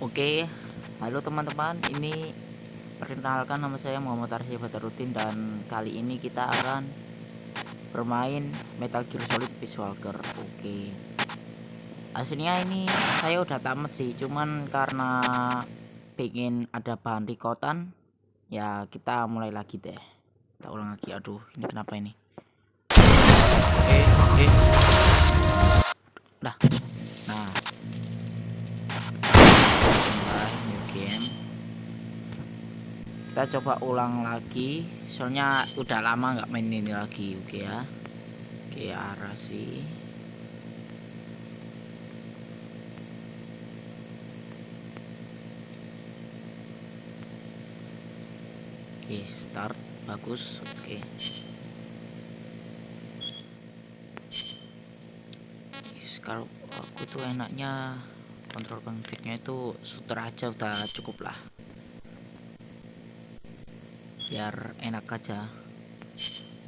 Oke, halo teman-teman. Ini perkenalkan, nama saya Muhammad Arsy Badaruddin dan kali ini kita akan bermain Metal Gear Solid Peace Walker. Oke. Aslinya ini saya udah tamat sih, cuman karena pengen ada bahan rekotan, ya kita mulai lagi deh. Kita ulang lagi. Aduh, ini kenapa ini? Oke. Dah. Nah, new game. Kita coba ulang lagi, soalnya udah lama nggak main ini lagi. Oke ya. Oke, arah sih. Oke, start bagus. Oke. Kalau aku tuh enaknya kontrol config-nya itu shooter aja udah cukup lah, biar enak aja.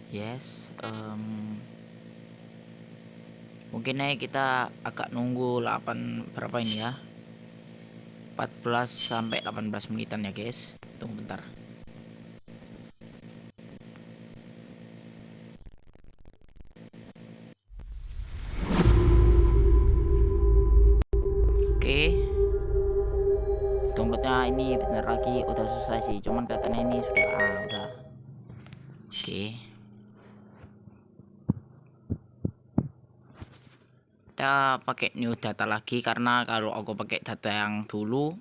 Yes. Mungkin aja kita agak nunggu 8 berapa ini ya, 14 sampai 18 menitan ya guys. Tunggu bentar. Oke, downloadnya ini bener lagi udah susah sih, cuman katanya ini sudah udah. Oke, kita pakai new data lagi karena kalau aku pakai data yang dulu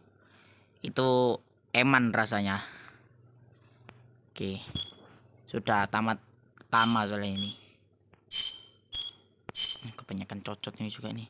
itu eman rasanya. Oke, sudah tamat lama soalnya ini. Kebanyakan cocot ini juga nih.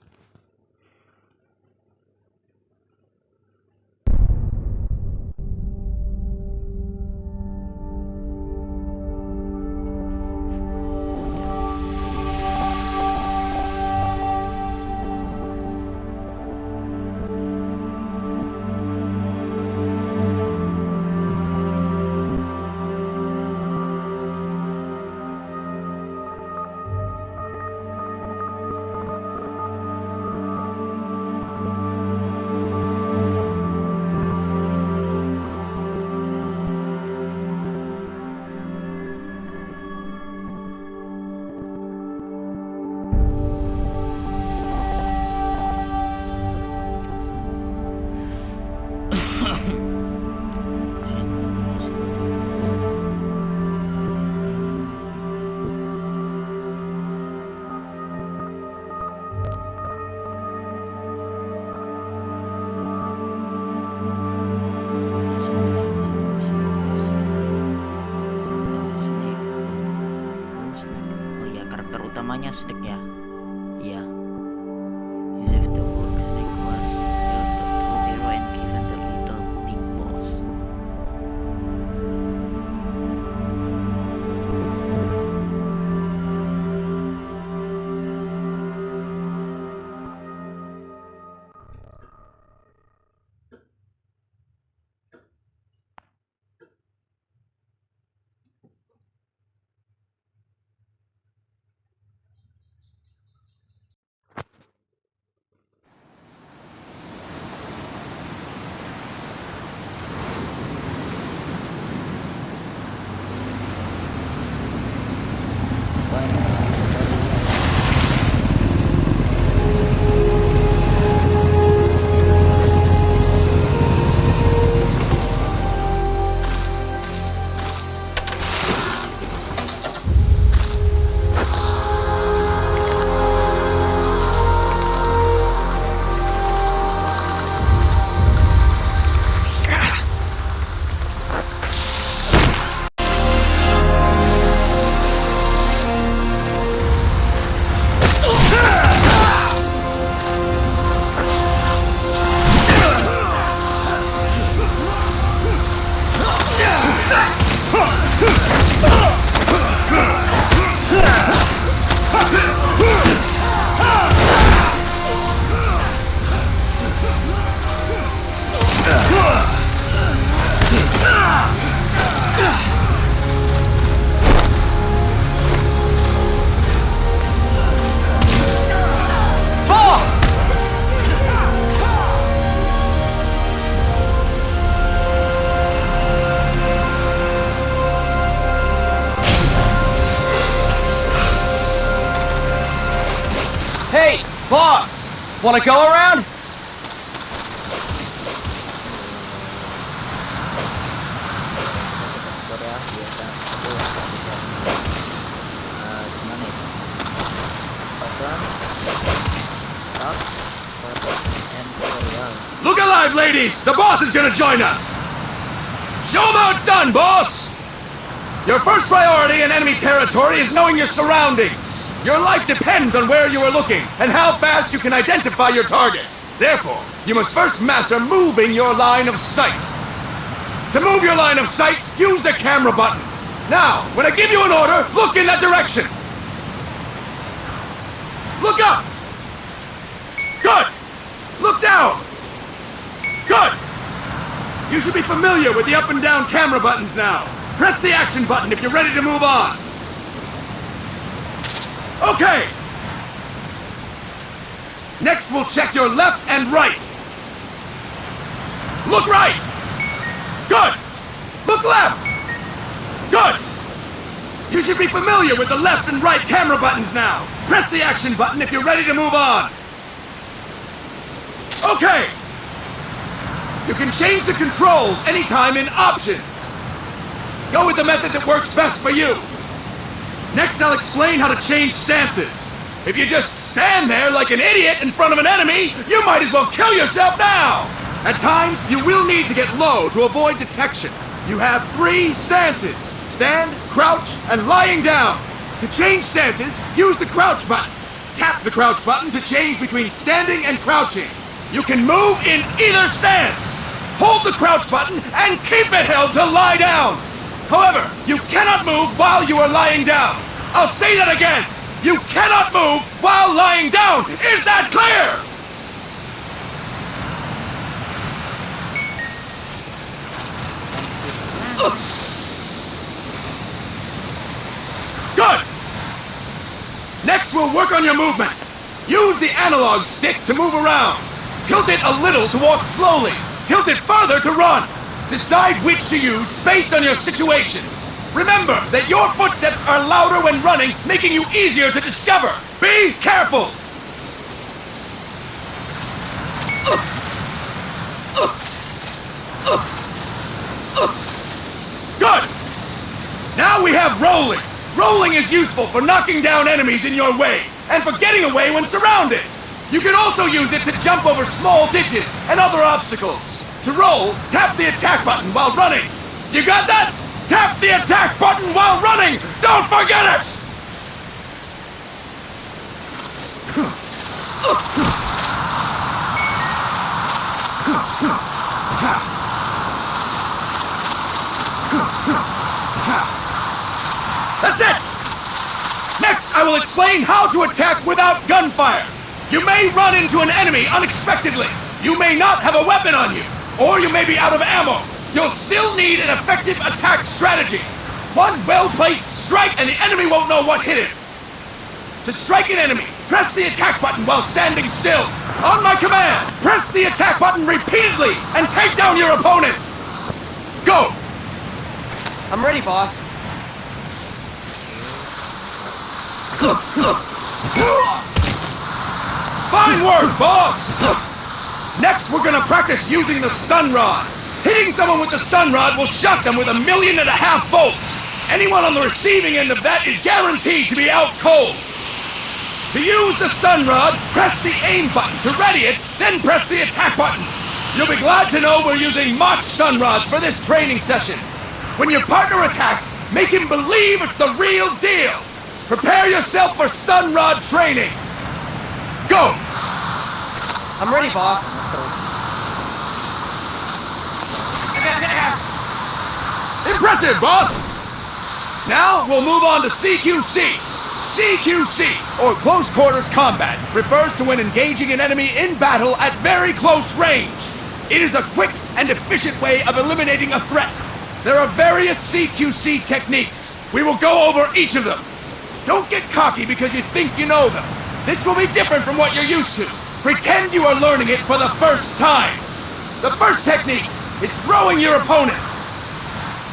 Oh iya, karakter utamanya Snake ya. Iya. You save the world. Snake was the true hero and given the little big boss. Wanna go around? Korea biasa aku gimana itu open stop and tutorial. Look alive, ladies! The boss is gonna join us! Show them how it's done, boss! Your first priority in enemy territory is knowing your surroundings. Your life depends on where you are looking and how fast you can identify your target. Therefore, you must first master moving your line of sight. To move your line of sight, use the camera buttons. Now, when I give you an order, look in that direction. Look up! Good! Look down! Good! You should be familiar with the up and down camera buttons now. Press the action button if you're ready to move on. Okay! Next, we'll check your left and right. Look right! Good! Look left! Good! You should be familiar with the left and right camera buttons now. Press the action button if you're ready to move on. Okay! You can change the controls anytime in Options. Go with the method that works best for you. Next, I'll explain how to change stances. If you just stand there like an idiot in front of an enemy, you might as well kill yourself now! At times, you will need to get low to avoid detection. You have 3 stances: stand, crouch, and lying down. To change stances, use the crouch button. Tap the crouch button to change between standing and crouching. You can move in either stance. Hold the crouch button and keep it held to lie down. However, you cannot move while you are lying down. I'll say that again. You cannot move while lying down. Is that clear? Good! Next, we'll work on your movement. Use the analog stick to move around. Tilt it a little to walk slowly. Tilt it further to run. Decide which to use based on your situation. Remember that your footsteps are louder when running, making you easier to discover. Be careful! Good! Now we have rolling. Rolling is useful for knocking down enemies in your way, and for getting away when surrounded. You can also use it to jump over small ditches and other obstacles. To roll, tap the attack button while running. You got that? Tap the attack button while running! Don't forget it! That's it! Next, I will explain how to attack without gunfire. You may run into an enemy unexpectedly. You may not have a weapon on you, or you may be out of ammo. You'll still need an effective attack strategy. One well-placed strike and the enemy won't know what hit him. To strike an enemy, press the attack button while standing still. On my command, press the attack button repeatedly and take down your opponent. Go! I'm ready, boss. Fine work, boss! Next, we're gonna practice using the stun rod. Hitting someone with the stun rod will shock them with 1.5 million volts. Anyone on the receiving end of that is guaranteed to be out cold. To use the stun rod, press the aim button to ready it, then press the attack button. You'll be glad to know we're using mock stun rods for this training session. When your partner attacks, make him believe it's the real deal. Prepare yourself for stun rod training. Go! I'm ready, boss. Impressive, boss! Now, we'll move on to CQC. CQC, or Close Quarters Combat, refers to when engaging an enemy in battle at very close range. It is a quick and efficient way of eliminating a threat. There are various CQC techniques. We will go over each of them. Don't get cocky because you think you know them. This will be different from what you're used to. Pretend you are learning it for the first time. The first technique is throwing your opponent.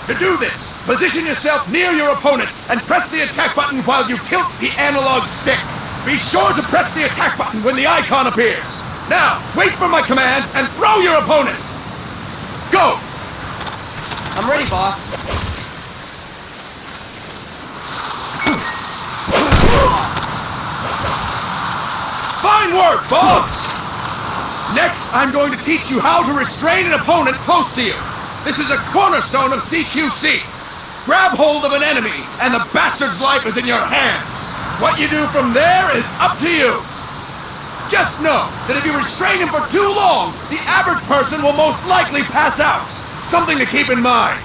To do this, position yourself near your opponent and press the attack button while you tilt the analog stick. Be sure to press the attack button when the icon appears. Now, wait for my command and throw your opponent. Go! I'm ready, boss. Fine work, boss! Next, I'm going to teach you how to restrain an opponent close to you. This is a cornerstone of CQC. Grab hold of an enemy, and the bastard's life is in your hands. What you do from there is up to you. Just know that if you restrain him for too long, the average person will most likely pass out. Something to keep in mind.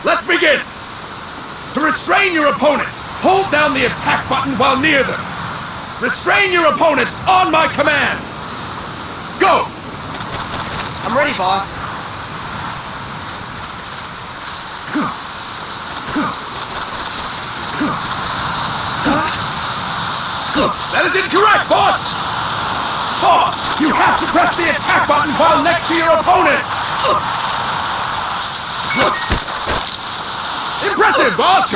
Let's begin. To restrain your opponent, hold down the attack button while near them. Restrain your opponent on my command. Go! I'm ready, boss. That is incorrect, boss! Boss, you have to press the attack button while next to your opponent! Impressive, boss!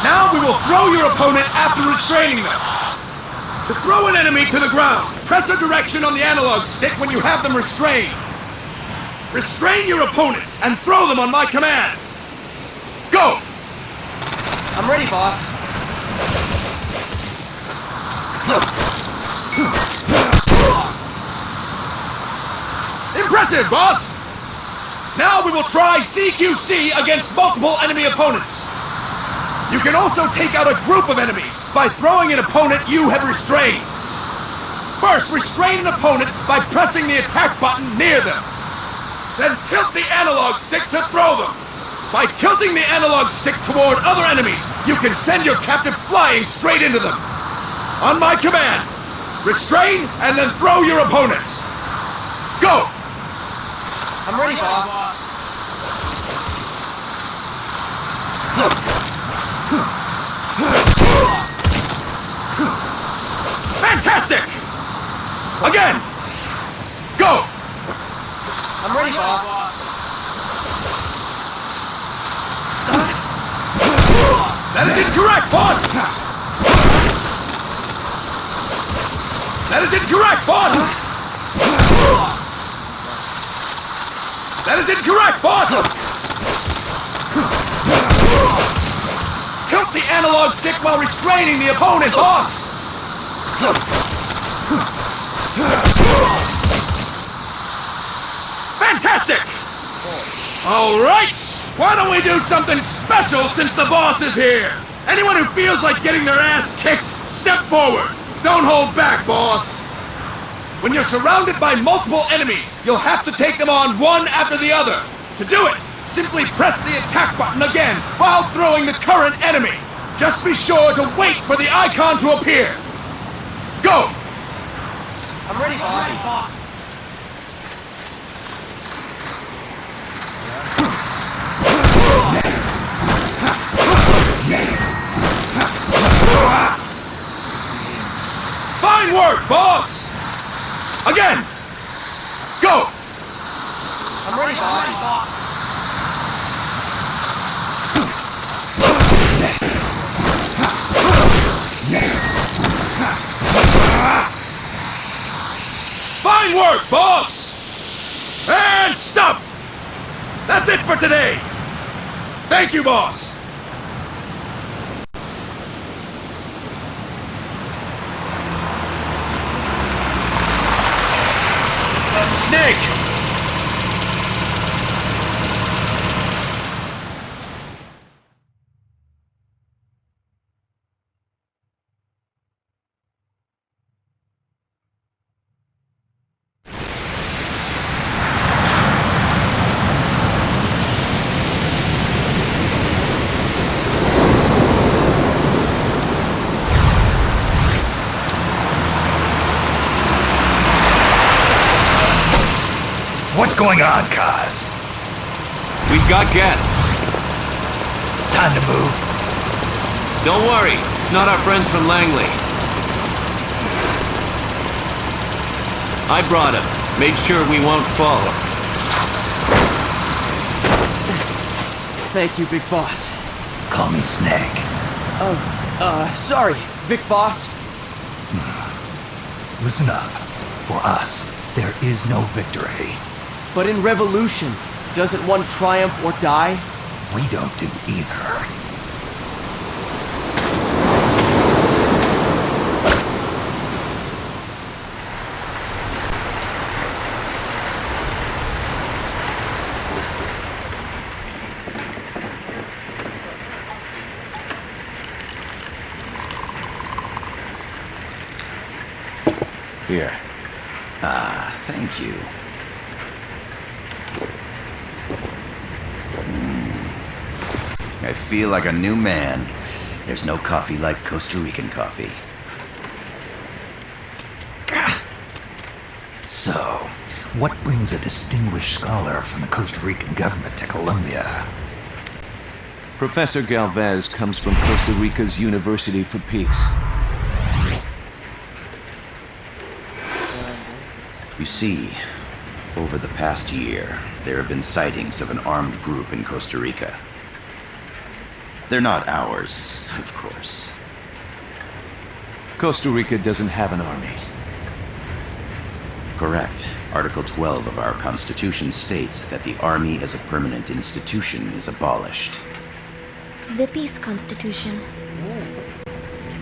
Now we will throw your opponent after restraining them. To throw an enemy to the ground, press a direction on the analog stick when you have them restrained. Restrain your opponent and throw them on my command. Go! I'm ready, boss. Impressive, boss! Now we will try CQC against multiple enemy opponents. You can also take out a group of enemies by throwing an opponent you have restrained. First, restrain an opponent by pressing the attack button near them. Then tilt the analog stick to throw them. By tilting the analog stick toward other enemies, you can send your captive flying straight into them. On my command, restrain and then throw your opponent. Go! I'm ready, boss. Fantastic! Again! Go! I'm ready, boss. That is incorrect, boss! That is incorrect, boss! That is incorrect, boss! Tilt the analog stick while restraining the opponent, boss! Fantastic! All right! Why don't we do something special since the boss is here? Anyone who feels like getting their ass kicked, step forward. Don't hold back, boss. When you're surrounded by multiple enemies, you'll have to take them on one after the other. To do it, simply press the attack button again while throwing the current enemy. Just be sure to wait for the icon to appear. Go! I'm ready, boss. Fine work, boss! Again! Go! I'm ready, boss. Fine work, boss! And stop! That's it for today! Thank you, boss! Snake! What's going on, Kaz? We've got guests. Time to move. Don't worry, it's not our friends from Langley. I brought him. Made sure we won't fall. Thank you, Big Boss. Call me Snake. Sorry, Vic Boss. Listen up. For us, there is no victory. But in revolution, doesn't one triumph or die? We don't do either. Here. Thank you. I feel like a new man. There's no coffee like Costa Rican coffee. So, what brings a distinguished scholar from the Costa Rican government to Colombia? Professor Galvez comes from Costa Rica's University for Peace. You see, over the past year, there have been sightings of an armed group in Costa Rica. They're not ours, of course. Costa Rica doesn't have an army. Correct. Article 12 of our Constitution states that the Army as a permanent institution is abolished. The Peace Constitution.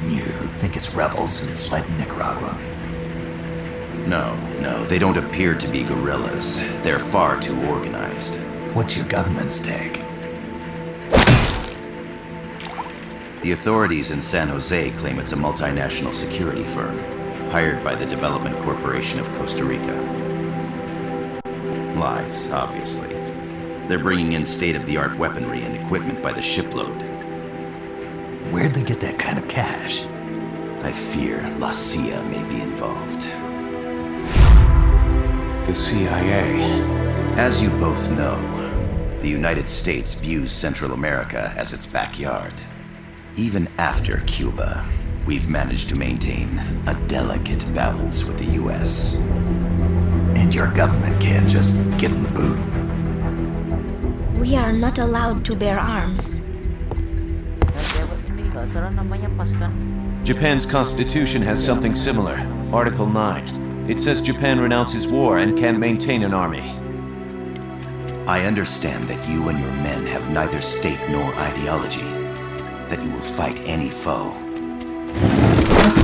You think it's rebels who fled Nicaragua? No, they don't appear to be guerrillas. They're far too organized. What's your government's take? The authorities in San Jose claim it's a multinational security firm, hired by the Development Corporation of Costa Rica. Lies, obviously. They're bringing in state-of-the-art weaponry and equipment by the shipload. Where'd they get that kind of cash? I fear La CIA may be involved. The CIA. As you both know, the United States views Central America as its backyard. Even after Cuba, we've managed to maintain a delicate balance with the US. And your government can't just give them the boot? We are not allowed to bear arms. Japan's constitution has something similar. Article 9. It says Japan renounces war and can maintain an army. I understand that you and your men have neither state nor ideology, that you will fight any foe.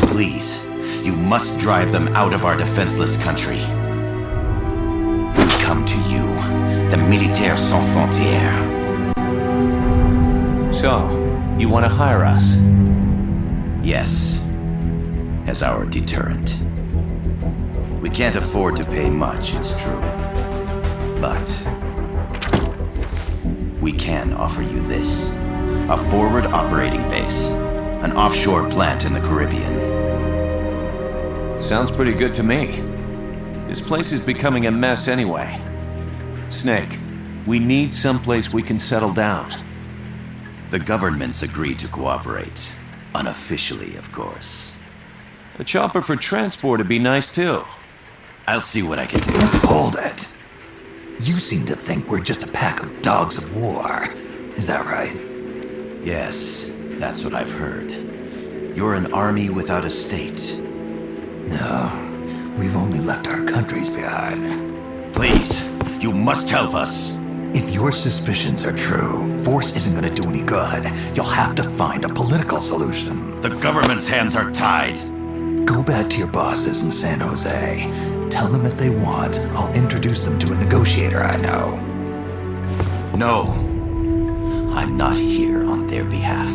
Please, you must drive them out of our defenseless country. We come to you, the Militaires Sans Frontières. So, you want to hire us? Yes, as our deterrent. We can't afford to pay much, it's true. But we can offer you this. A forward operating base. An offshore plant in the Caribbean. Sounds pretty good to me. This place is becoming a mess anyway. Snake, we need someplace we can settle down. The governments agreed to cooperate. Unofficially, of course. A chopper for transport would be nice too. I'll see what I can do. Hold it. You seem to think we're just a pack of dogs of war. Is that right? Yes, that's what I've heard. You're an army without a state. No, we've only left our countries behind. Please, you must help us. If your suspicions are true, force isn't going to do any good. You'll have to find a political solution. The government's hands are tied. Go back to your bosses in San Jose. Tell them if they want, I'll introduce them to a negotiator I know. No, I'm not here on their behalf.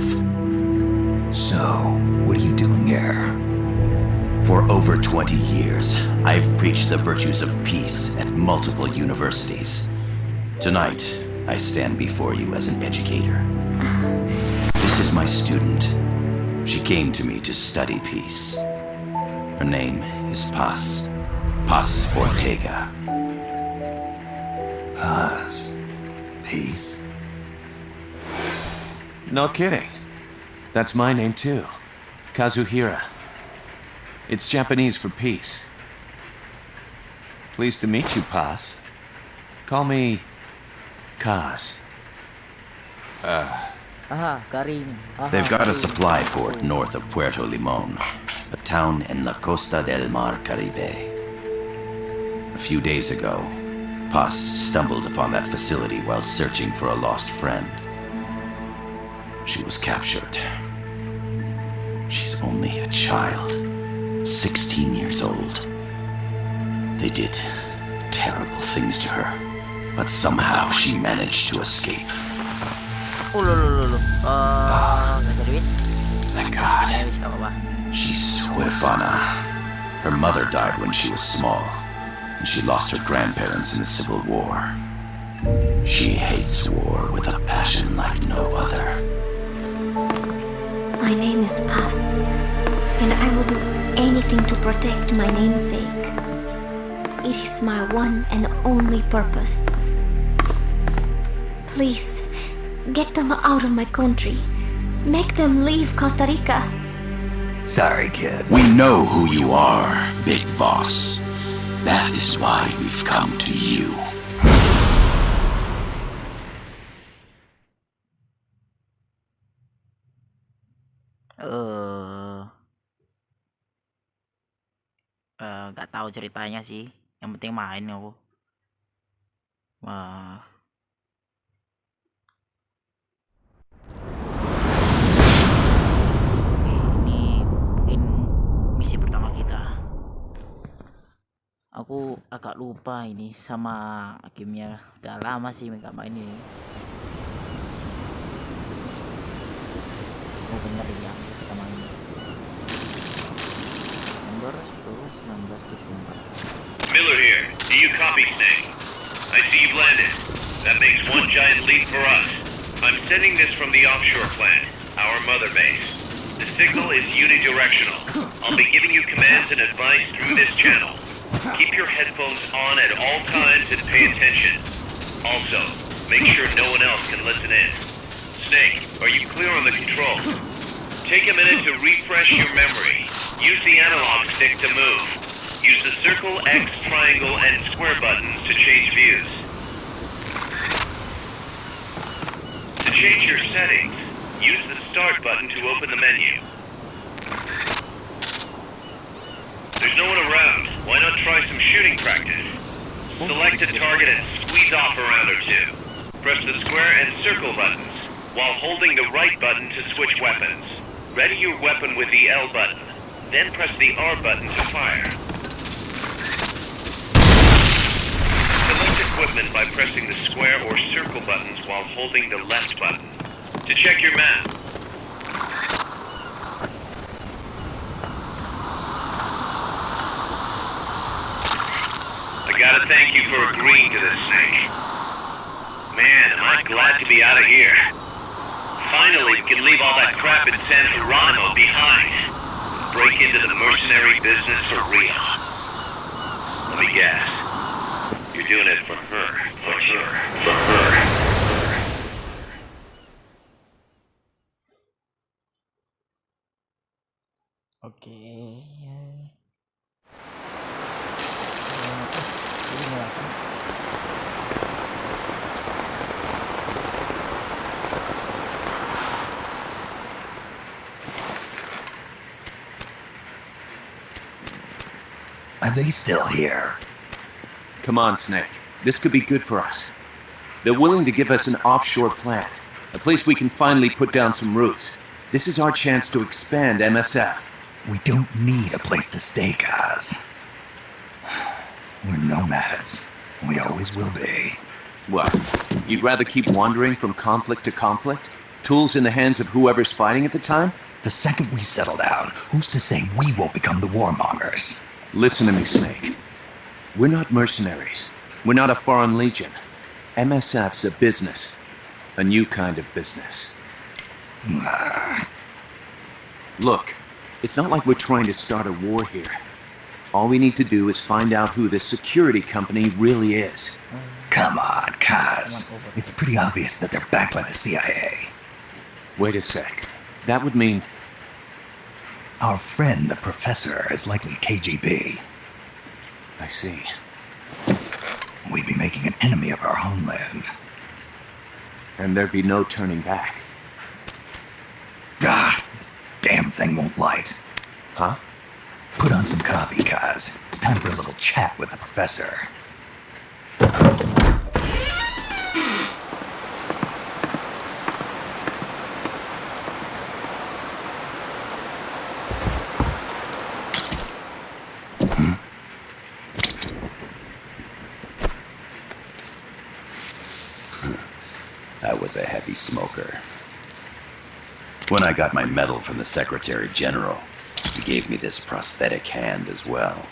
So, what are you doing here? For over 20 years, I've preached the virtues of peace at multiple universities. Tonight, I stand before you as an educator. This is my student. She came to me to study peace. Her name is Paz. Paz Ortega. Paz. Peace. No kidding. That's my name too. Kazuhira. It's Japanese for peace. Pleased to meet you, Paz. Call me Kaz. Aha, Karim. Aha, They've got a Karim. supply port north of Puerto Limon, a town in la Costa del Mar Caribe. A few days ago, Paz stumbled upon that facility while searching for a lost friend. She was captured. She's only a child, 16 years old. They did terrible things to her, but somehow she managed to escape. Loh. Gak jadi wis. Thank God. Ya wis, gak apa-apa. She's Swifana. Her mother died when she was small, and she lost her grandparents in the Civil War. She hates war with a passion like no other. My name is Paz, and I will do anything to protect my namesake. It is my one and only purpose. Please, get them out of my country. Make them leave Costa Rica. Sorry, kid. We know who you are, Big Boss. That is why we've come to you. Nggak tahu ceritanya sih. Yang penting main aku. Wah. Oke, ini mungkin misi pertama kita. Aku agak lupa ini sama gamenya. Udah lama sih nggak main ini. Oh bener ya, kita main. Nomor 10 19 74. Miller here. Do you copy, Snake? I see you've landed. That makes one giant leap for us. I'm sending this from the offshore plant, our mother base. The signal is unidirectional. I'll be giving you commands and advice through this channel. Keep your headphones on at all times and pay attention. Also, make sure no one else can listen in. Snake, are you clear on the controls? Take a minute to refresh your memory. Use the analog stick to move. Use the circle, X, triangle, and square buttons to change views. To change your settings, use the start button to open the menu. There's no one around. Why not try some shooting practice? Select a target and squeeze off a round or two. Press the square and circle buttons, while holding the right button to switch weapons. Ready your weapon with the L button, then press the R button to fire. Select equipment by pressing the square or circle buttons while holding the left button. To check your map, I gotta thank you for agreeing to this, Snake. Man, am I glad to be out of here. Finally, we can leave all that crap in San Geronimo behind. Break into the mercenary business for real. Let me guess. You're doing it for her. For her. For her. Oke. Are they still here? Come on, Snake. This could be good for us. They're willing to give us an offshore plant, a place we can finally put down some roots. This is our chance to expand MSF. We don't need a place to stay, guys. We're nomads. We always will be. What? You'd rather keep wandering from conflict to conflict? Tools in the hands of whoever's fighting at the time? The second we settle down, who's to say we won't become the warmongers? Listen to me, Snake. We're not mercenaries. We're not a foreign legion. MSF's a business. A new kind of business. Look, it's not like we're trying to start a war here. All we need to do is find out who this security company really is. Come on, Kaz. It's pretty obvious that they're backed by the CIA. Wait a sec. That would mean... Our friend, the professor, is likely KGB. I see. We'd be making an enemy of our homeland. And there'd be no turning back. damn thing won't light. Huh? Put on some coffee, Kaz. It's time for a little chat with the professor. I was a heavy smoker. When I got my medal from the Secretary General, he gave me this prosthetic hand as well.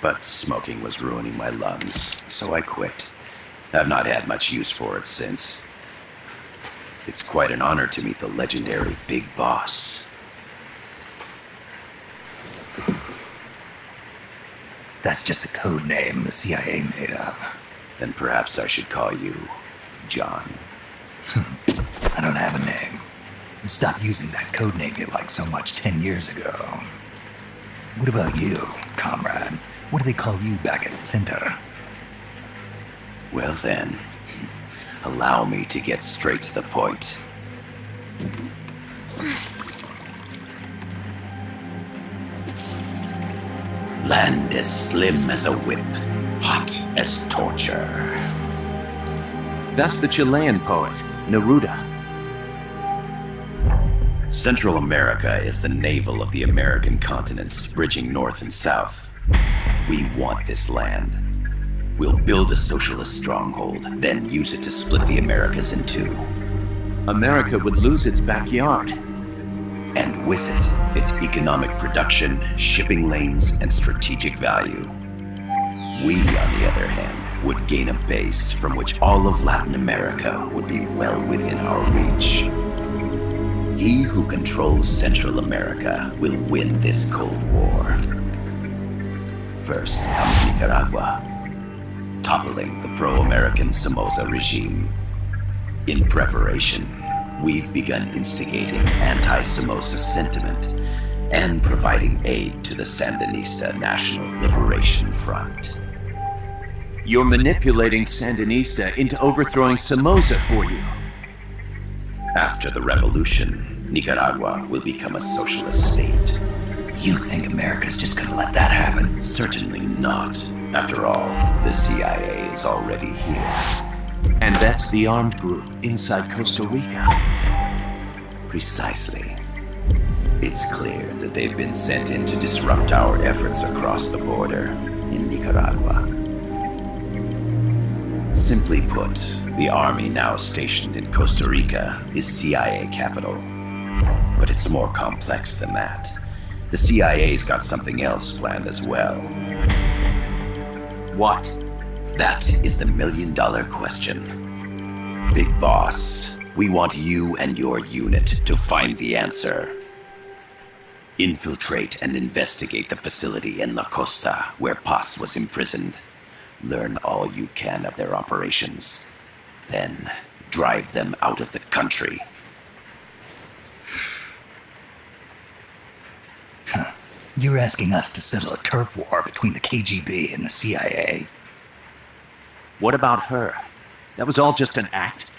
But smoking was ruining my lungs, so I quit. I've not had much use for it since. It's quite an honor to meet the legendary Big Boss. That's just a code name the CIA made up. Then perhaps I should call you John. I don't have a name. Stop using that code name you liked so much 10 years ago. What about you, comrade? What do they call you back at Center? Well then, allow me to get straight to the point. Land as slim as a whip, hot as torture. That's the Chilean poet, Neruda. Central America is the navel of the American continents, bridging north and south. We want this land. We'll build a socialist stronghold, then use it to split the Americas in two. America would lose its backyard. And with it, its economic production, shipping lanes, and strategic value. We, on the other hand, would gain a base from which all of Latin America would be well within our reach. He who controls Central America will win this Cold War. First comes Nicaragua, toppling the pro-American Somoza regime. In preparation, we've begun instigating anti-Somoza sentiment and providing aid to the Sandinista National Liberation Front. You're manipulating Sandinista into overthrowing Somoza for you. After the revolution, Nicaragua will become a socialist state. You think America's just gonna let that happen? Certainly not. After all, the CIA is already here. And that's the armed group inside Costa Rica. Precisely. It's clear that they've been sent in to disrupt our efforts across the border in Nicaragua. Simply put, the army now stationed in Costa Rica is CIA capital. But it's more complex than that. The CIA's got something else planned as well. What? That is the million-dollar question. Big Boss, we want you and your unit to find the answer. Infiltrate and investigate the facility in La Costa where Paz was imprisoned. Learn all you can of their operations. Then drive them out of the country. You're asking us to settle a turf war between the KGB and the CIA? What about her? That was all just an act?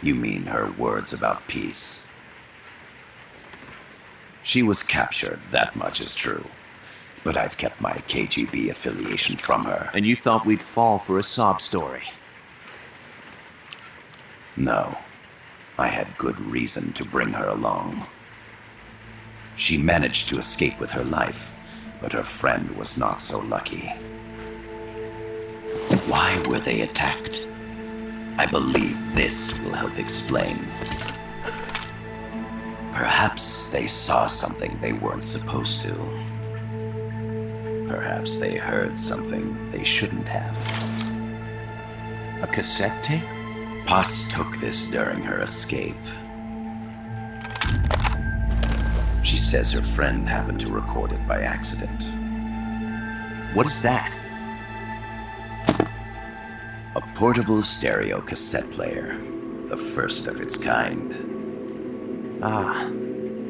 You mean her words about peace? She was captured, that much is true. But I've kept my KGB affiliation from her. And you thought we'd fall for a sob story? No. I had good reason to bring her along. She managed to escape with her life, but her friend was not so lucky. Why were they attacked? I believe this will help explain. Perhaps they saw something they weren't supposed to. Perhaps they heard something they shouldn't have. A cassette tape? Paz took this during her escape. She says her friend happened to record it by accident. What is that? A portable stereo cassette player. The first of its kind. Ah,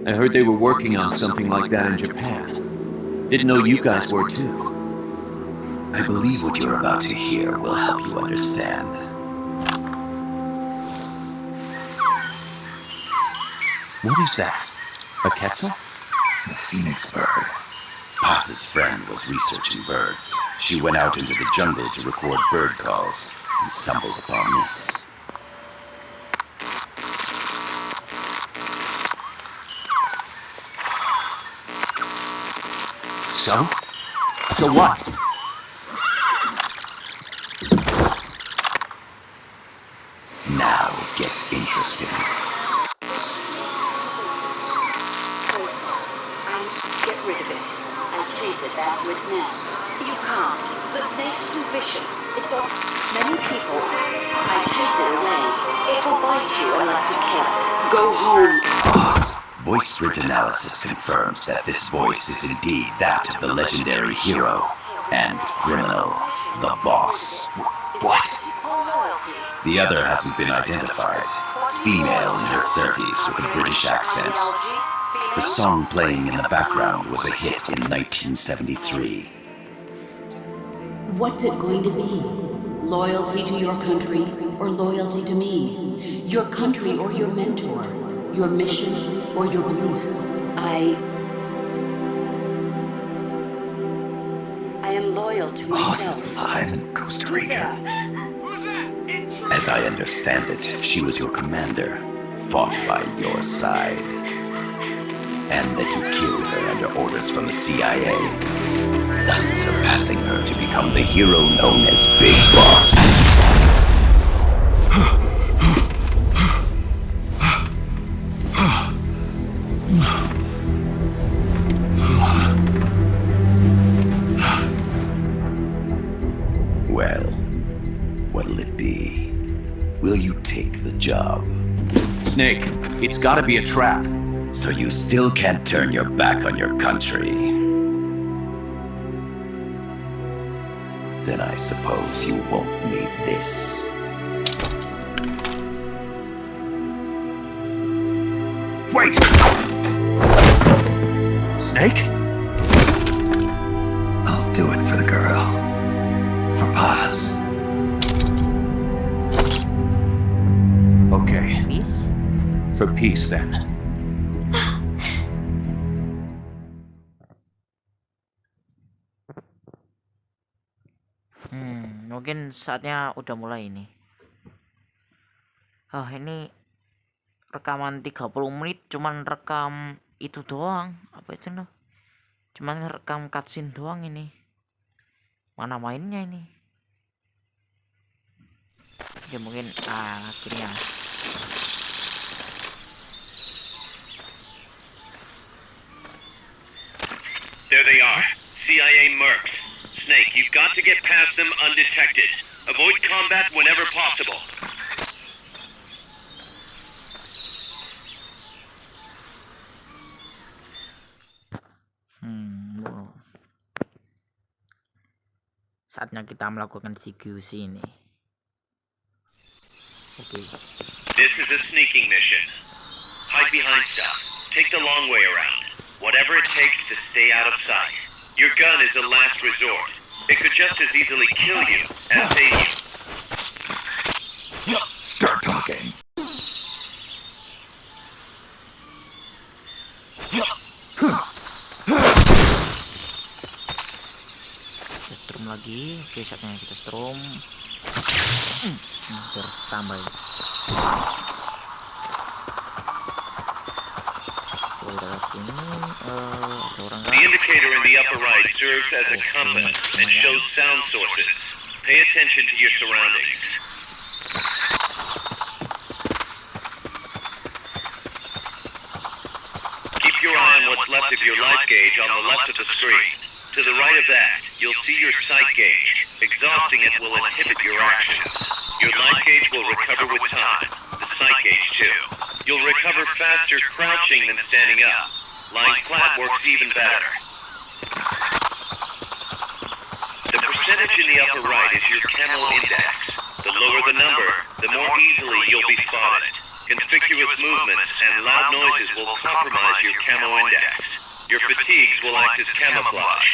I heard they were working on something like that in Japan. Didn't know you guys were too. I believe what you're about to hear will help you understand. What is that? A quetzal? The phoenix bird. Paz's friend was researching birds. She went out into the jungle to record bird calls and stumbled upon this. So? So what? Now it gets interesting. Get rid of it and chase it back to its nest. You can't. The snake's too vicious. It's all... Many people. I chase it away. It will bite you unless you kill it. Go home. Boss, voice print analysis confirms that this voice is indeed that of the legendary hero and criminal, the boss. What? The other hasn't been identified. Female in her 30s with a British accent. The song playing in the background was a hit in 1973. What's it going to be? Loyalty to your country or loyalty to me? Your country or your mentor? Your mission or your beliefs? I am loyal to Boss myself. is alive in Costa Rica. As I understand it, she was your commander, fought by your side, and that you killed her under orders from the CIA, thus surpassing her to become the hero known as Big Boss. Well, what'll it be? Will you take the job? Snake, it's gotta be a trap. So you still can't turn your back on your country? Then I suppose you won't need this. Wait! Snake? I'll do it for the girl. For Paz. Okay, Peace? for peace then. Mungkin saatnya udah mulai ini. Ini rekaman 30 menit cuman rekam itu doang. Apa itu noh? Cuman rekam cutscene doang ini. Mana mainnya ini? Ya mungkin akhirnya. There they are. CIA mercs. Snake, you've got to get past them undetected. Avoid combat whenever possible. Saatnya kita melakukan CQC ini. Oke. This is a sneaking mission. Hide behind stuff. Take the long way around. Whatever it takes to stay out of sight. Your gun is a last resort. It could just as easily kill you as save you. Start talking. Kita strum lagi. Oke, saatnya kita strum. Bertambah. The indicator in the upper right serves as a compass and shows sound sources. Pay attention to your surroundings. Keep your eye on what's left of your life gauge on the left of the screen. To the right of that, you'll see your sight gauge. Exhausting it will inhibit your actions. Your life gauge will recover with time. The sight gauge too. You'll recover faster crouching than standing up. Lying flat works even better. The percentage in the upper right is your camo index. The lower the number, the more easily you'll be spotted. Conspicuous movements and loud noises will compromise your camo index. Your fatigues will act as camouflage.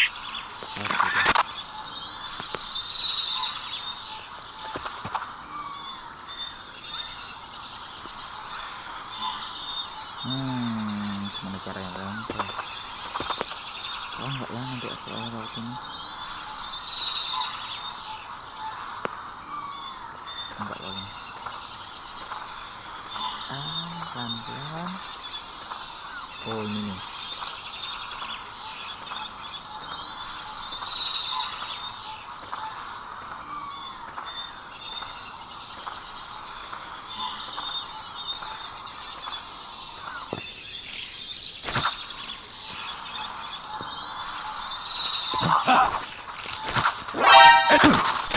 pelan-pelan. Oh ini nih.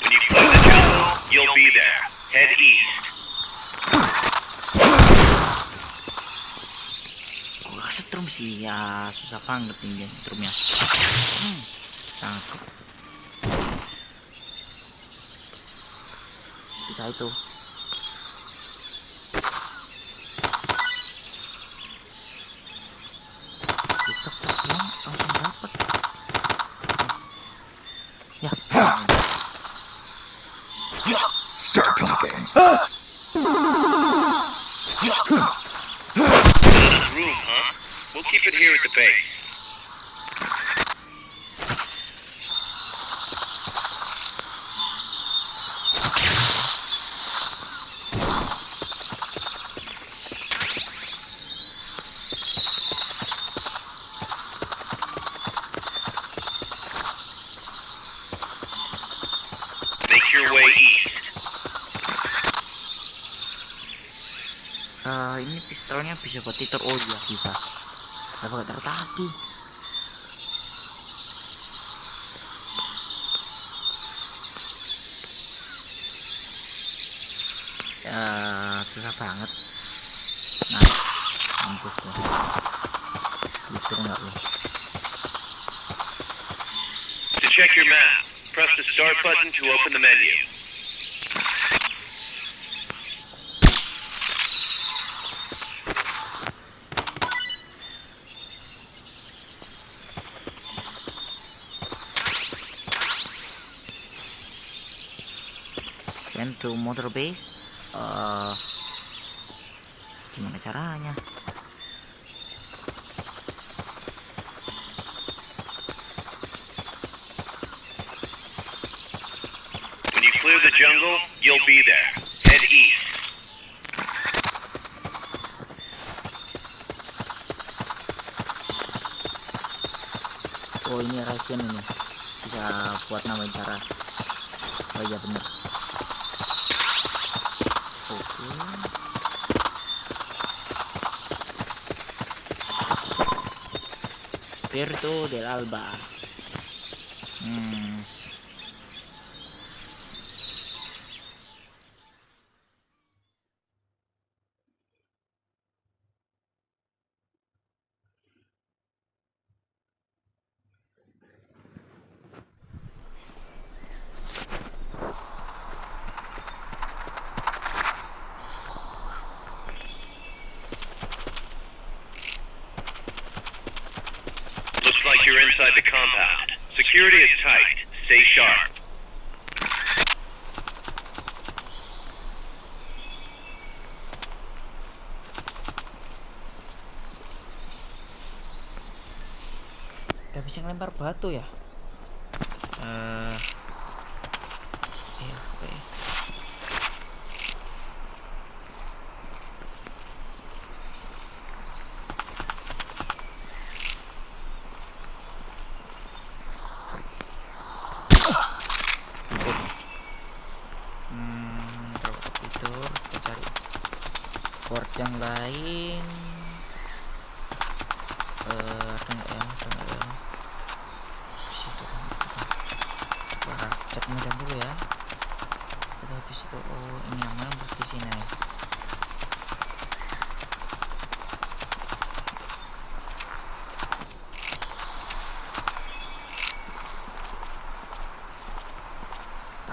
When you clear the jungle, you'll be there. Head east. Wah, setrum sih ya, susah banget nih setrumnya. Cakep. Bisa itu. Tutup ya, langsung dapat. Ya. Start talking. Room, huh? We'll keep it here at the base. Make your way east. Ini pistolnya bisa buat titor. Oh iya bisa. Saya pakai taruh tadi. Susah banget. Nah, mampus ya. Titor nggak loh. To check your map, press the start button to open the menu. Send to motor base. Gimana caranya? When you clear the jungle, you'll be there. Head east. Oh ini rahasia ini. Bisa buat nambahin cara. Oh iya bener. Oke. Puerto del Alba. Looks like you're inside the compound. Security is tight. Stay sharp. Gak bisa ngelempar batu ya? Iya, oke. Tidur, kita cari port yang lain. Ada nggak ya? Situ. Cek medan dulu ya. Kita di situ. Oh ini aman di sini.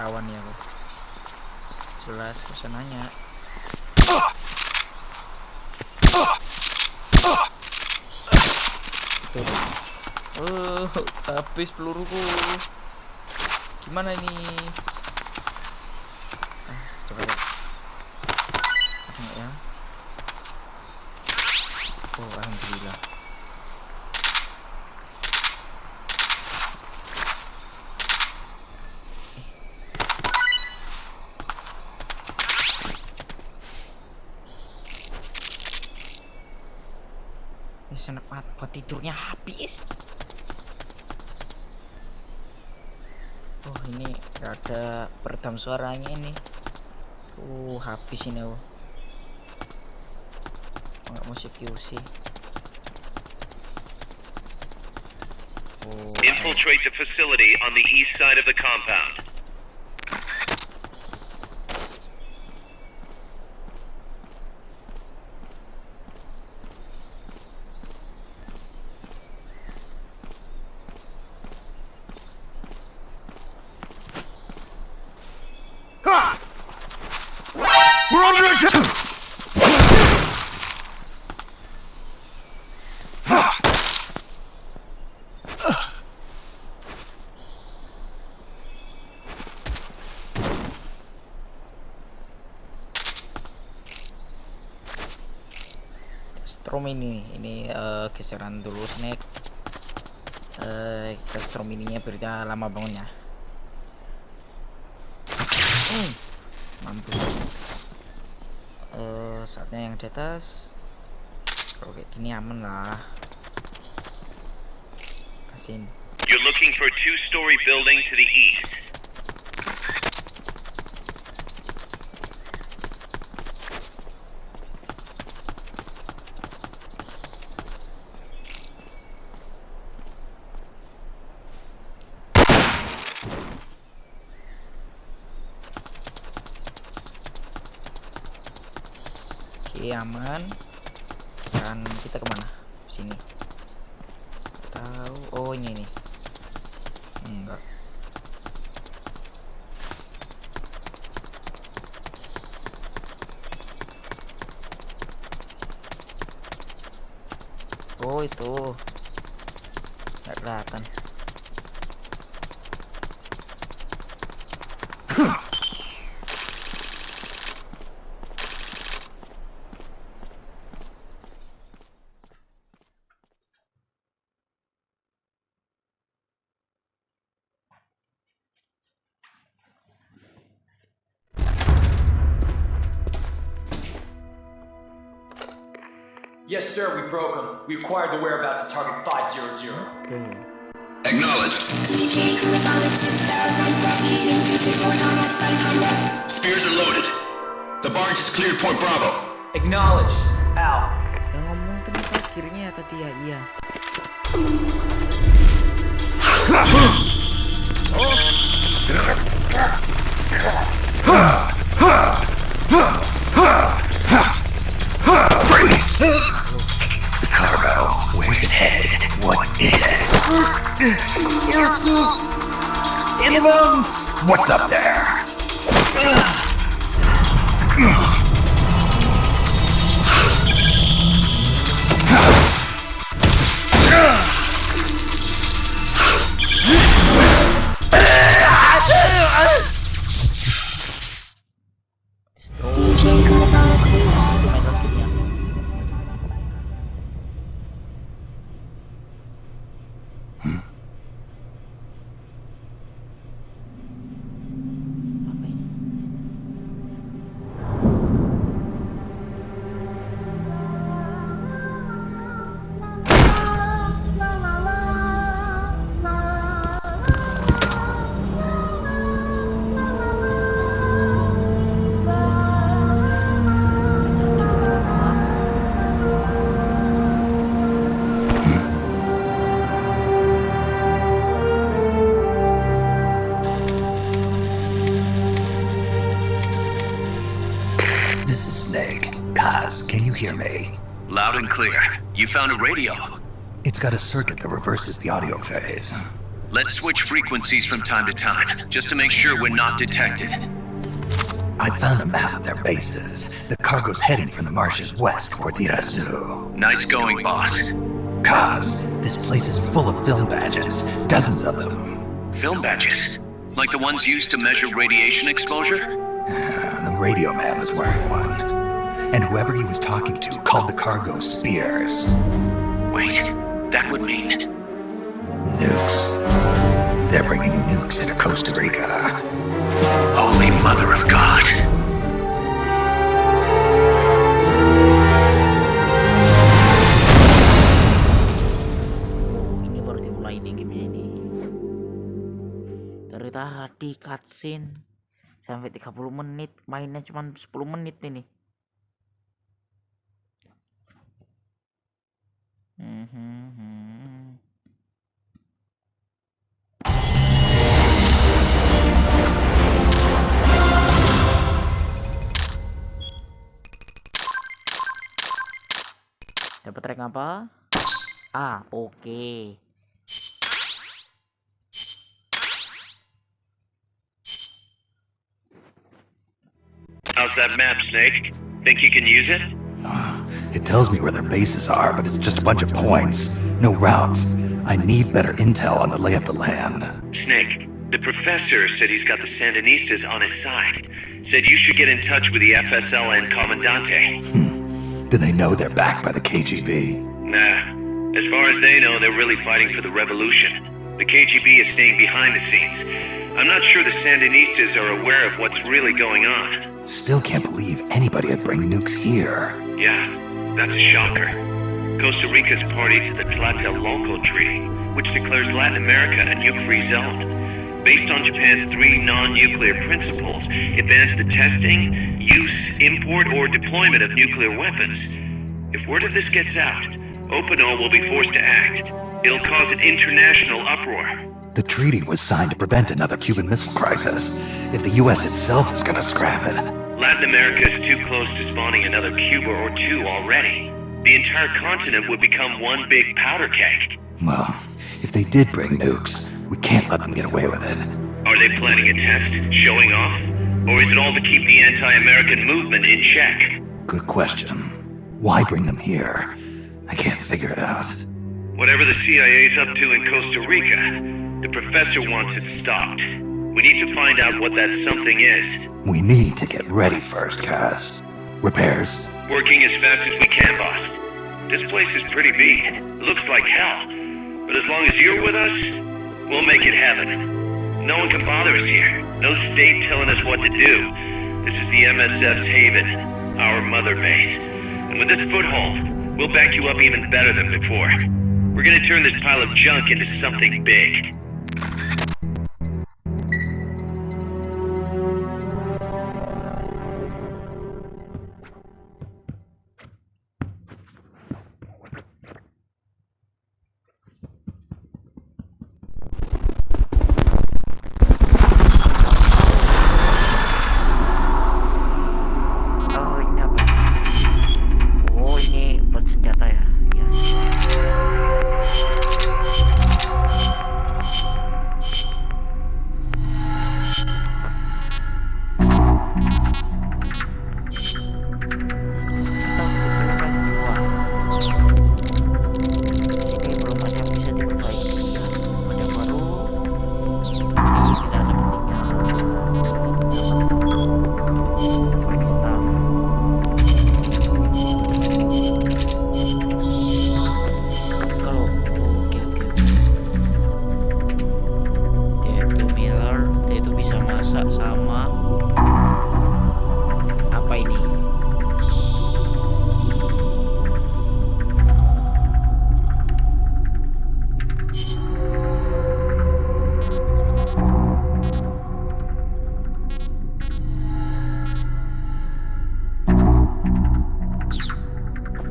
Rawan ya kok. Jelas kesananya. Tuh. Habis peluruku. Gimana ini? Coba deh. Ada nggak ya? Oh alhamdulillah. enak banget buat tidurnya habis. Oh ini ada peredam suaranya ini. Habis ini. Nggak musik QC. Infiltrate the facility on the east side of the compound. We're under attack! Strom ini geseran dulu Snake. Kita strom ininya biar lama bangunnya. Mampus. Saatnya yang di atas. Kalau kayak gini aman lah. Kasihin. You're looking for a two-story building to the east. Oke, aman. Dan kita kemana? Sini. Tahu? Oh ini nih. Enggak. Oh itu. Nggak kelihatan. Yes, sir, we broke them. We acquired the whereabouts of target 500. Acknowledged. Spears are loaded. The barge is cleared Point Bravo. Acknowledged. Out. Yang ngomong teman terakhirnya tadi ya, iya. Freeze! The cargo, where's it headed? What is it? Your suit! In the mountains! What's up there? This is Snake. Kaz, can you hear me? Loud and clear. You found a radio. It's got a circuit that reverses the audio phase. Let's switch frequencies from time to time, just to make sure we're not detected. I found a map of their bases. The cargo's heading from the marshes west towards Irasu. Nice going, boss. Kaz, this place is full of film badges. Dozens of them. Film badges? Like the ones used to measure radiation exposure? The radio man was wearing one. And whoever he was talking to called the cargo Spears. Wait, that would mean... Nukes. They're bringing nukes into Costa Rica. Holy Mother of God. dari tadi cutscene sampai 30 menit, mainnya cuma 10 menit ini. Dapat rank apa? Oke. How's that map, Snake? Think you can use it? It tells me where their bases are, but it's just a bunch of points. No routes. I need better intel on the lay of the land. Snake, the professor said he's got the Sandinistas on his side. Said you should get in touch with the FSL and Commandante. Do they know they're backed by the KGB? Nah. As far as they know, they're really fighting for the revolution. The KGB is staying behind the scenes. I'm not sure the Sandinistas are aware of what's really going on. Still can't believe anybody would bring nukes here. Yeah, that's a shocker. Costa Rica's party to the Tlatelolco Treaty, which declares Latin America a nuke-free zone. Based on Japan's 3 non-nuclear principles, it bans the testing, use, import, or deployment of nuclear weapons. If word of this gets out, Opano will be forced to act. It'll cause an international uproar. The treaty was signed to prevent another Cuban Missile Crisis. If the US itself is gonna scrap it... Latin America is too close to spawning another Cuba or 2 already. The entire continent would become one big powder keg. Well, if they did bring nukes, we can't let them get away with it. Are they planning a test, showing off? Or is it all to keep the anti-American movement in check? Good question. Why bring them here? I can't figure it out. Whatever the CIA's up to in Costa Rica, the professor wants it stopped. We need to find out what that something is. We need to get ready first, Kaz. Repairs? Working as fast as we can, boss. This place is pretty beat. It looks like hell. But as long as you're with us, we'll make it heaven. No one can bother us here. No state telling us what to do. This is the MSF's haven, our mother base. And with this foothold, we'll back you up even better than before. We're gonna turn this pile of junk into something big.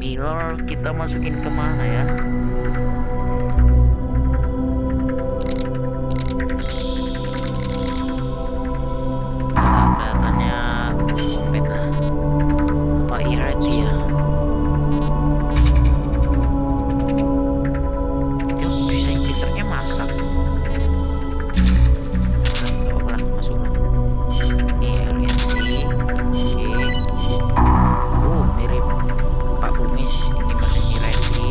Miller kita masukin kemana ya? Kelihatannya kompet lah. Pak Irati ya. Dia bisa pinternya masak. Coba masuk. Ini Irati. Mirip Pak Kumis, ini mesin Irati.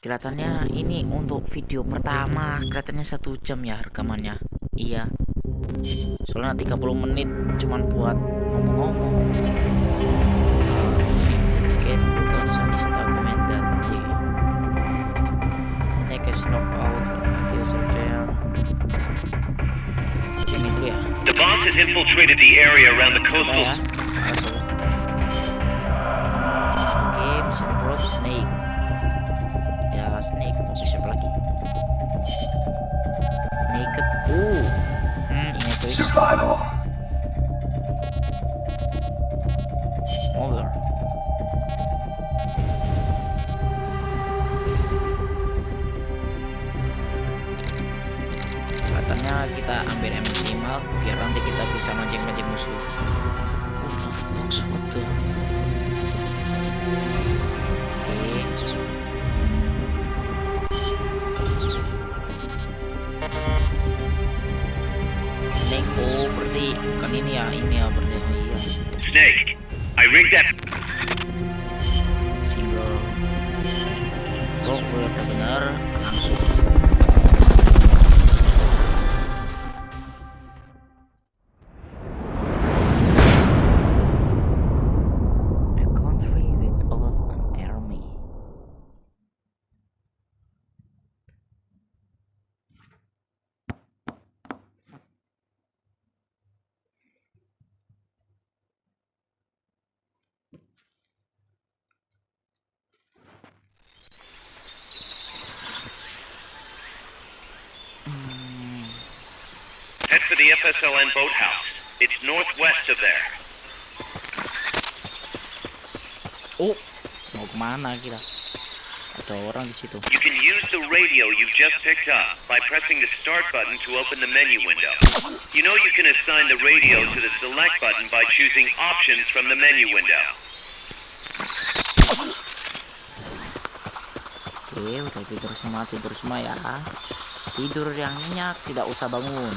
Kelihatannya ini untuk video pertama kelihatannya 1 jam ya rekamannya. Iya, soalnya 30 menit cuman buat ngomong-ngomong. Investigate food on Sunny's documented. Snake is knocked out until surveyor. Ini dulu ya. The boss has infiltrated the area around the Coba coastal. ya. Oke, mission approach Snake. Ya Snake, tapi siapa lagi? Naked. Ini tuh Survival. over. Kelihatannya kita ambil minimal biar nanti kita bisa mancing-mancing musuh. Love box, what the? Oke. Snake, oh berarti bukan ini ya berarti. Oh iya. Snake, I rigged that. Single. Oh udah benar langsung. A country without an army. Head for the FSLN boathouse. It's northwest of there. Oh, mau kemana kita? Ada orang di situ. You can use the radio you've just picked up by pressing the start button to open the menu window. You know you can assign the radio to the select button by choosing options from the menu window. Oke, udah tidur semua ya. Tidur yang nyenyak, tidak usah bangun.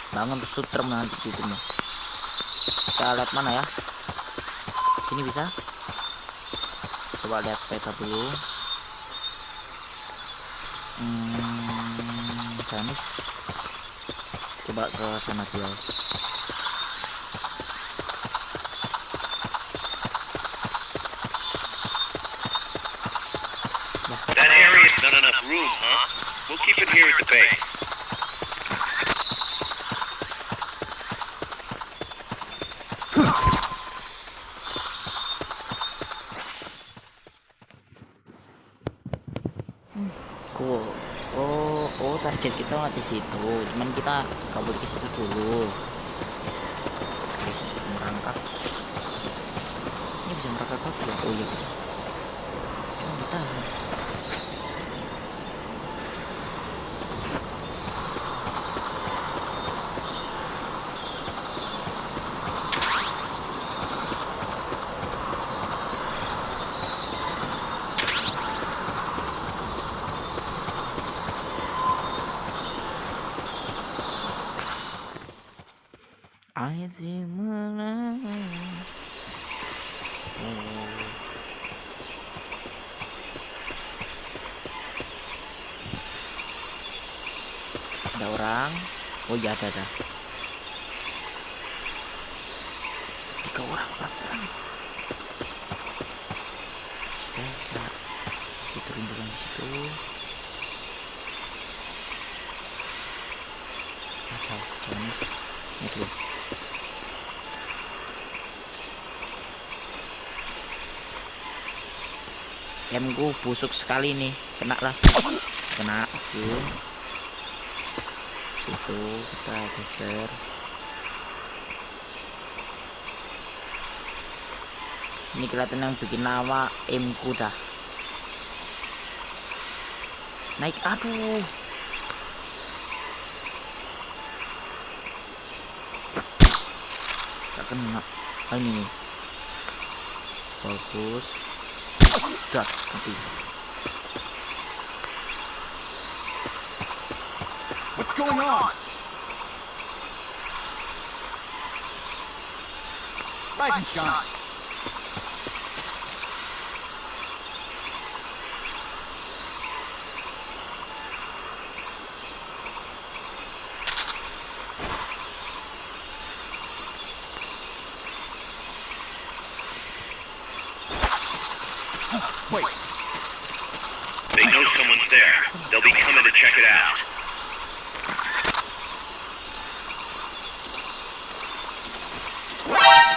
Bangun sutrem nanti tidurnya. Kita lihat mana ya? Sini bisa? Coba lihat peta dulu. Janis. Coba ke sana dulu. That area's not enough room, huh? We'll keep it here at the base. Cool. Oh, target kita nggak di situ. Cuman kita kabur ke situ dulu. Oke, merangkak. Ini bisa merangkak kaki ya? Oh iya bisa. Oh, kita. I think menang. Ada orang. Oh ya ada. 3 orang. Bisa diturun dulu di situ. Macam ini. Itu. Ku busuk sekali nih, kena lah, kena. Oke, itu kita geser. Ini kelihatan yang bikin nama ku dah naik. Aduh, tak kena. Ini nih bagus. Dah, mati. What's going on? Rise and shine. Wait. They know someone's there. They'll be coming to check it out.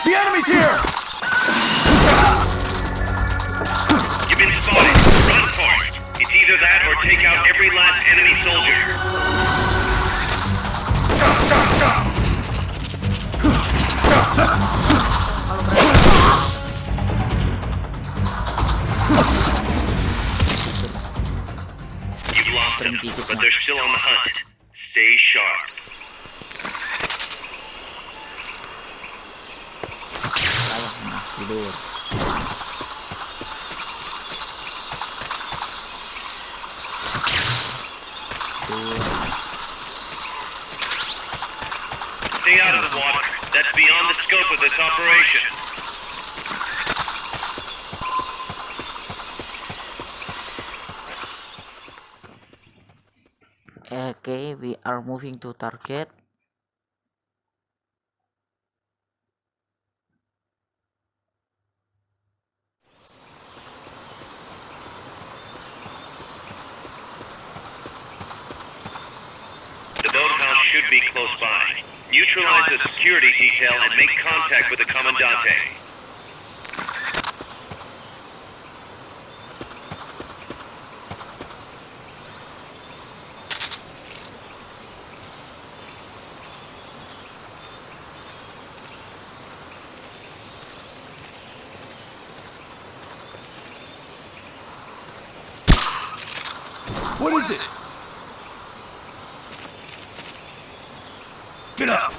The enemy's here! You've been spotted. Run for it. It's either that or take out every last enemy soldier. You've lost them, but they're still on the hunt. Stay sharp. Tidur. Stay out of the water. That's beyond the scope of this operation. Okay, we are moving to target. The boathouse should be close by. Neutralize the security detail and make contact with the Commandante. What is it? Get up!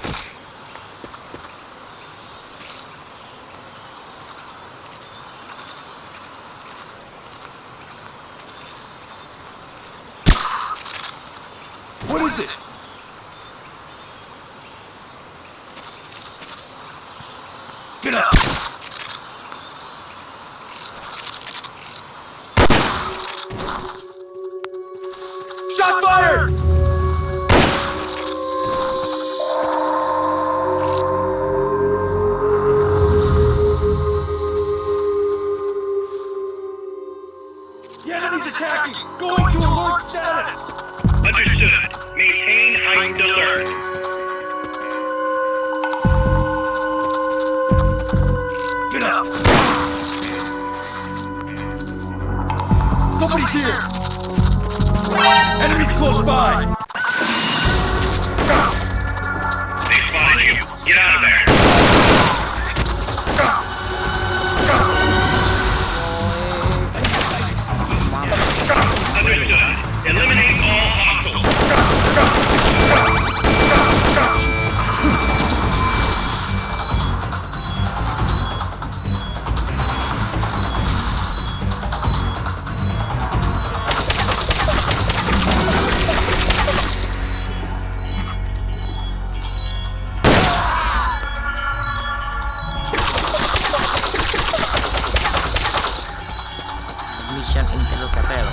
What is it? Get up! Shot fired! The enemy's attacking! Going to alert status! Understood. Maintain heightened alert. Get up! Somebody's here! Enemies close by! They spotted you. Get out of there. Understood. Eliminate all hostiles. Mission interrupted.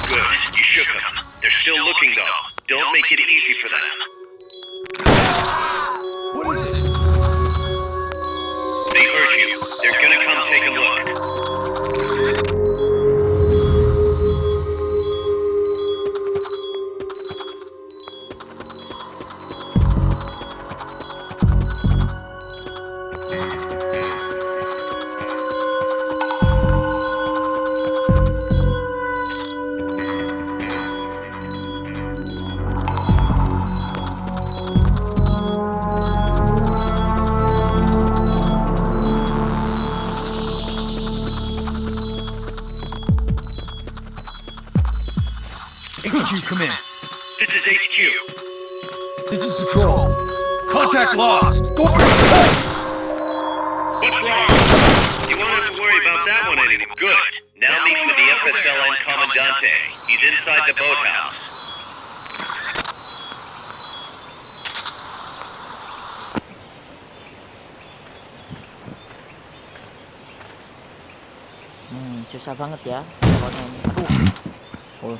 Good. You shook them. They're still looking, though. Don't make it easy for them. What is it? They heard you. They're gonna come take a look. HQ, come in. This is HQ. This is Patrol. Contact lost. Go for it. What's wrong? You won't have to worry about that one anymore. Good. Now meet with the FSLN Commandante. He's inside the boathouse. Susah banget ya pokoknya ini. Aduh.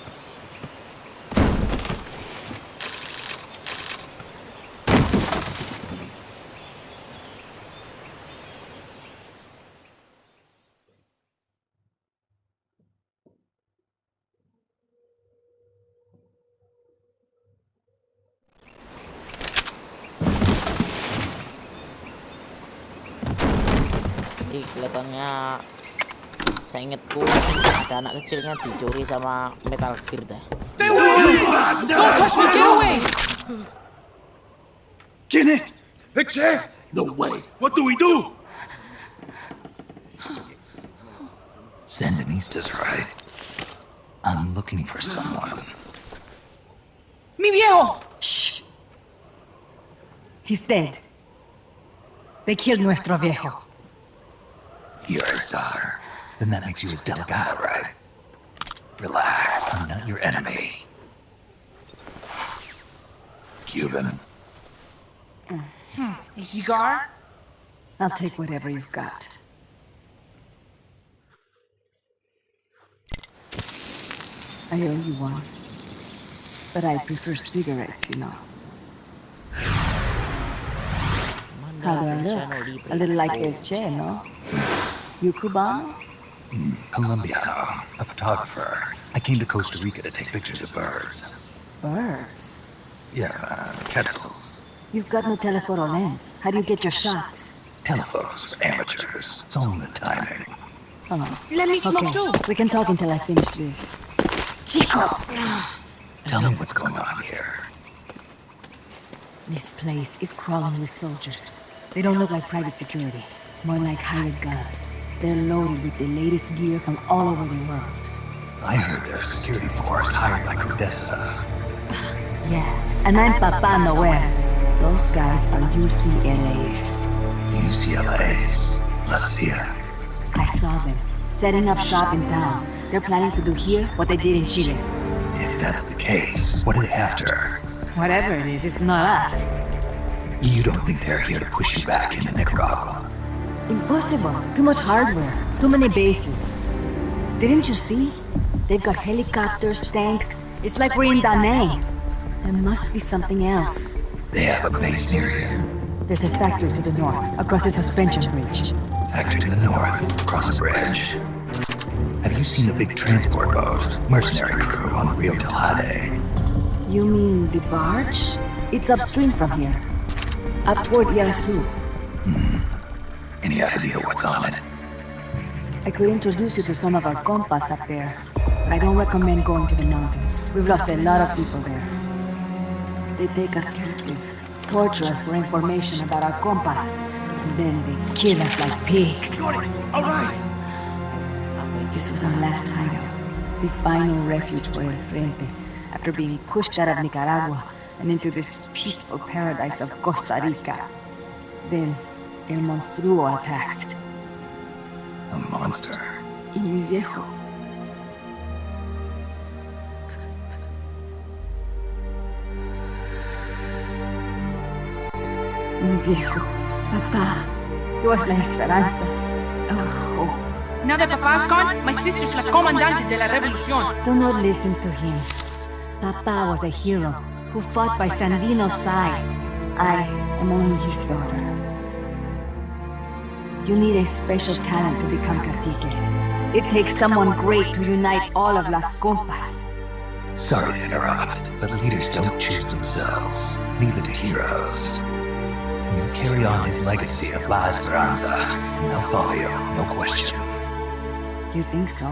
Jadi kelihatannya saya ingatku ada anak kecilnya dicuri sama Metal Gear dah. Don't touch me! Get away! Guinness! The chair! No way! What do we do? Sandinista's right. I'm looking for someone. Mi viejo! Shh. He's dead. They killed nuestro viejo. You're his daughter. Then that makes you his delegado, right? Relax, I'm not your enemy. Cuban. A cigar? I'll take whatever you've got. I owe you one. But I prefer cigarettes, you know. How do I look? A little like El Che, no? You Cubano? Colombiano, a photographer. I came to Costa Rica to take pictures of birds. Birds? Yeah, quetzals. You've got no telephoto lens. How do you get your shots? Telephotos for amateurs. It's all in the timing. Oh. Let me smoke Okay, too! we can talk until I finish this. Chico! Tell me what's going on here. This place is crawling with soldiers. They don't look like private security, more like hired guns. They're loaded with the latest gear from all over the world. I heard they're a security force hired by Codessa. Yeah, and I'm Papa Noel. Those guys are UCLA's. UCLA's. La Cia. I saw them, setting up shop in town. They're planning to do here what they did in Chile. If that's the case, what are they after? Whatever it is, it's not us. You don't think they're here to push you back into Nicaragua? Impossible. Too much hardware. Too many bases. Didn't you see? They've got helicopters, tanks. It's like we're in Da Nang. There must be something else. They have a base near here. There's a factory to the north, across the suspension bridge. Factory to the north, across a bridge. Have you seen the big transport boat, mercenary crew on the Rio del Jade? You mean the barge? It's upstream from here. Up toward Irasu. Any idea what's on it? I could introduce you to some of our compas up there, but I don't recommend going to the mountains. We've lost a lot of people there. They take us captive, torture us for information about our compas, and then they kill us like pigs. All right. This was our last hideout, the final refuge for El Frente, after being pushed out of Nicaragua and into this peaceful paradise of Costa Rica. Then, El Monstruo attacked. A monster. Y mi viejo. Mi viejo. Papá. He was la esperanza. Our hope. Now that Papa's gone, my sister's la comandante de la revolución. Do not listen to him. Papa was a hero who fought by Sandino's side. I am only his daughter. You need a special talent to become cacique. It takes someone great to unite all of Las Compas. Sorry to interrupt, but leaders don't choose themselves. Neither do heroes. You carry on his legacy of La Esperanza, and they'll follow you, no question. You think so?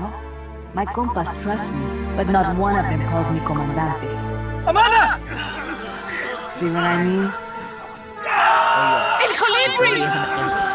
My compas trust me, but not one of them calls me comandante. Amanda! See what I mean? El Colibri!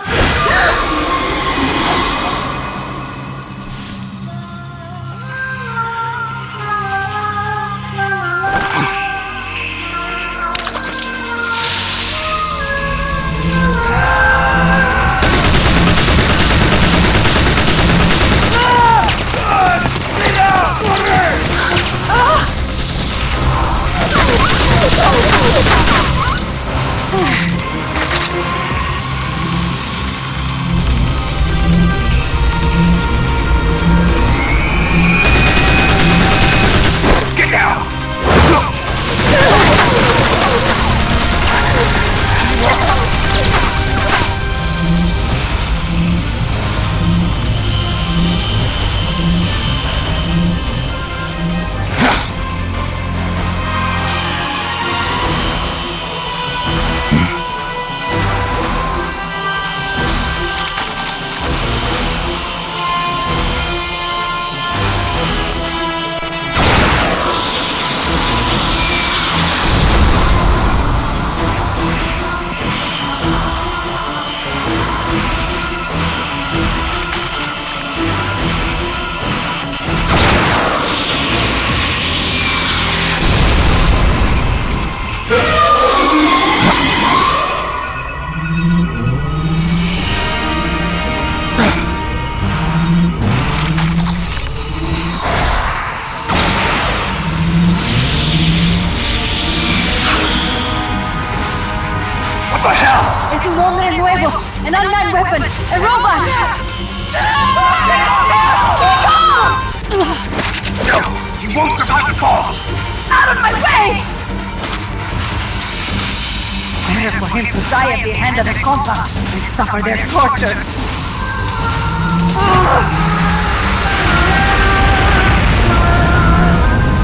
An unmanned weapon! A robot! No! He won't survive the fall! Out of my way! Better for him to die at the hand of the compa than suffer their torture.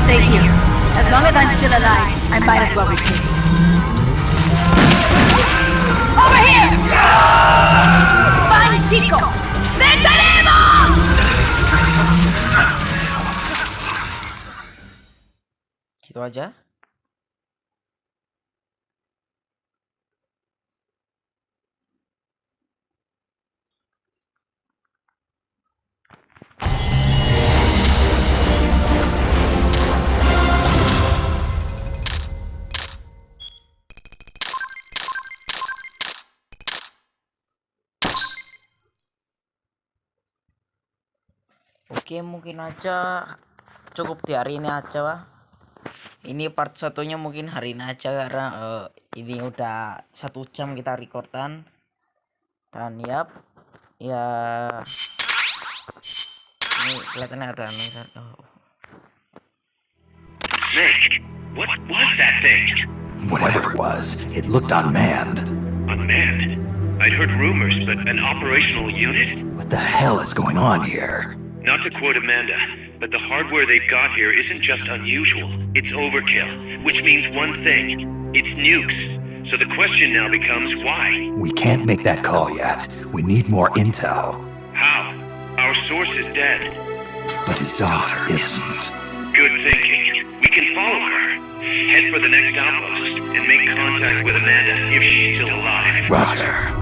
Stay here. As long as I'm still alive, I might as well be free. Over here! Fine, Chico! ¡Venceremos! Gitu aja. Oke, mungkin aja cukup di hari ini aja, Wah. Ini part satunya mungkin hari ini aja karena ini udah 1 jam kita rekordan. Dan ya ini kelihatannya ada Snake, what was that thing? Whatever it was, it looked unmanned. Unmanned? I'd heard rumors, but an operational unit? What the hell is going on here? Not to quote Amanda, but the hardware they've got here isn't just unusual, it's overkill, which means one thing, it's nukes. So the question now becomes why? We can't make that call yet. We need more intel. How? Our source is dead. But his daughter isn't. Good thinking. We can follow her. Head for the next outpost and make contact with Amanda if she's still alive. Roger.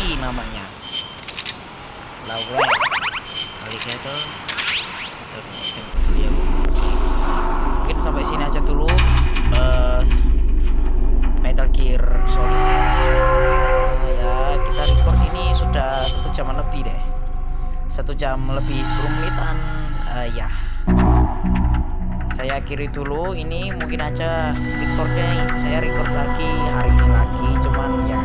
api namanya. Laura. Alligator. Mungkin sampai sini aja dulu. Metal Gear Solid. Ya, kita record ini sudah 1 jaman lebih deh. 1 jam lebih 10 menitan. Ya. Saya akhiri dulu ini, mungkin aja recordnya saya record lagi hari ini lagi, cuman ya